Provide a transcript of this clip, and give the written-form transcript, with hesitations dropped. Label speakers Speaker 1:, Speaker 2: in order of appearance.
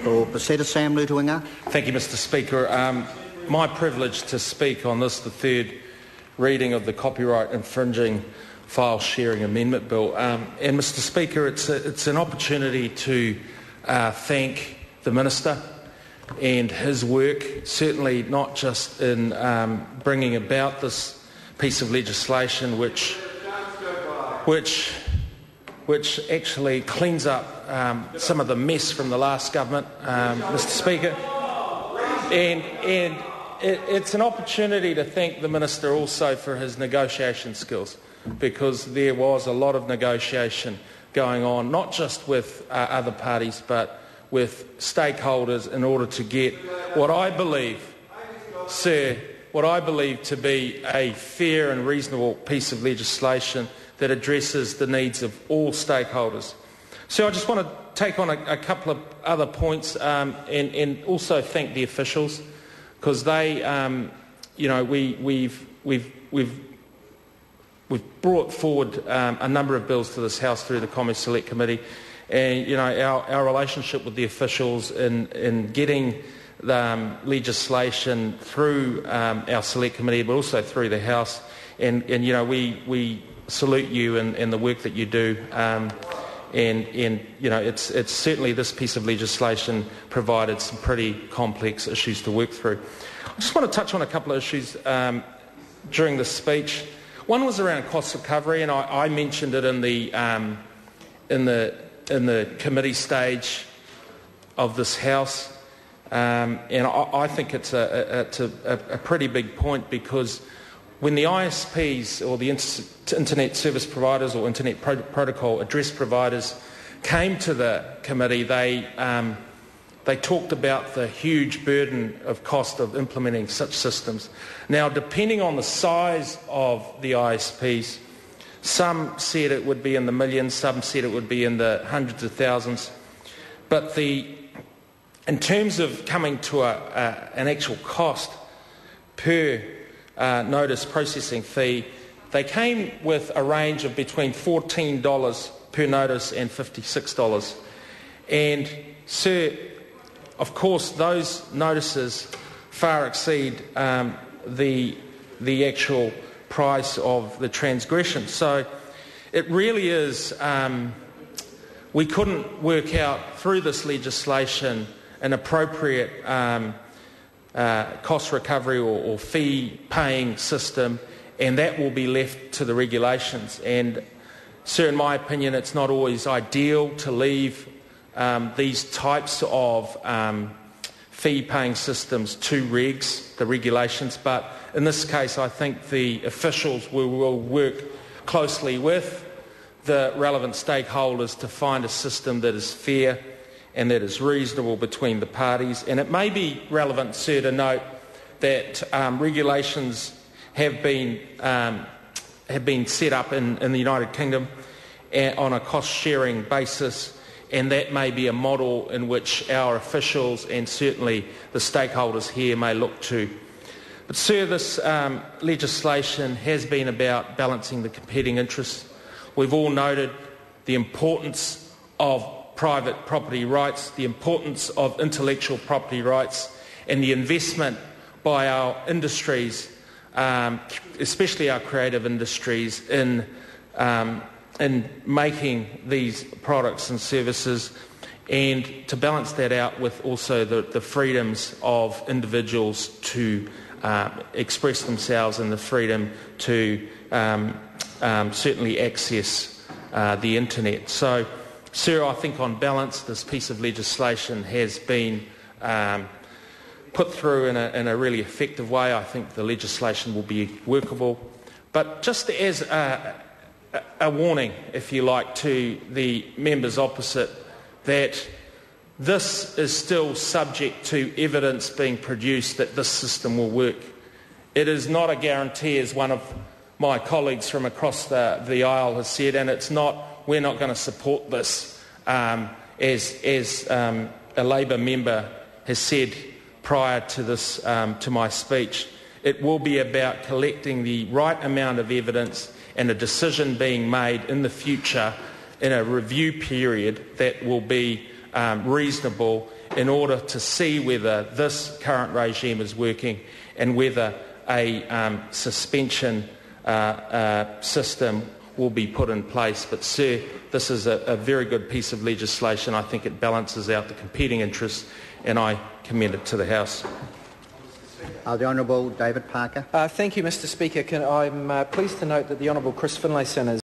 Speaker 1: O Paseta Sam Lotu-Iiga.
Speaker 2: Thank you, Mr Speaker. My privilege to speak on this, the third reading of the Copyright Infringing File Sharing Amendment Bill. And Mr Speaker, it's an opportunity to thank the Minister and his work, certainly not just in bringing about this piece of legislation which actually cleans up some of the mess from the last government, Mr Speaker. And it's an opportunity to thank the Minister also for his negotiation skills, because there was a lot of negotiation going on, not just with other parties, but with stakeholders in order to get what I believe, sir, to be a fair and reasonable piece of legislation that addresses the needs of all stakeholders. So I just want to take on a couple of other points and also thank the officials, because they, we've brought forward a number of bills to this House through the Commerce Select Committee, and our relationship with the officials in getting the legislation through our Select Committee, but also through the House, and we salute you and the work that you do. It's certainly, this piece of legislation provided some pretty complex issues to work through. I just want to touch on a couple of issues during this speech. One was around cost recovery, and I mentioned it in the committee stage of this House, and I think it's a pretty big point, because when the ISPs, or the Internet Service Providers or Internet Protocol Address Providers, came to the committee, they talked about the huge burden of cost of implementing such systems. Now, depending on the size of the ISPs, some said it would be in the millions, some said it would be in the hundreds of thousands. But in terms of coming to an actual cost per notice processing fee, they came with a range of between $14 per notice and $56. And, sir, of course, those notices far exceed the actual price of the transgression. So it really is, we couldn't work out through this legislation an appropriate cost recovery or fee-paying system, and that will be left to the regulations. And, sir, in my opinion, it's not always ideal to leave these types of fee-paying systems to the regulations, but in this case I think the officials will work closely with the relevant stakeholders to find a system that is fair and that is reasonable between the parties. And it may be relevant, sir, to note that regulations have been set up in the United Kingdom on a cost-sharing basis, and that may be a model in which our officials and certainly the stakeholders here may look to. But, sir, this legislation has been about balancing the competing interests. We've all noted the importance of private property rights, the importance of intellectual property rights, and the investment by our industries, especially our creative industries, in making these products and services, and to balance that out with also the freedoms of individuals to express themselves and the freedom to certainly access the internet. So, sir, I think on balance this piece of legislation has been put through in a really effective way. I think the legislation will be workable. But just as a warning, if you like, to the members opposite, that this is still subject to evidence being produced that this system will work. It is not a guarantee, as one of my colleagues from across the aisle has said, and it's not, we're not going to support this, as a Labour member has said prior to this, to my speech. It will be about collecting the right amount of evidence and a decision being made in the future in a review period that will be reasonable in order to see whether this current regime is working and whether a suspension system will be put in place. But, sir, this is a very good piece of legislation. I think it balances out the competing interests, and I commend it to the House.
Speaker 1: The Honourable David Parker.
Speaker 3: Thank you, Mr Speaker. I'm pleased to note that the Honourable Chris Finlayson is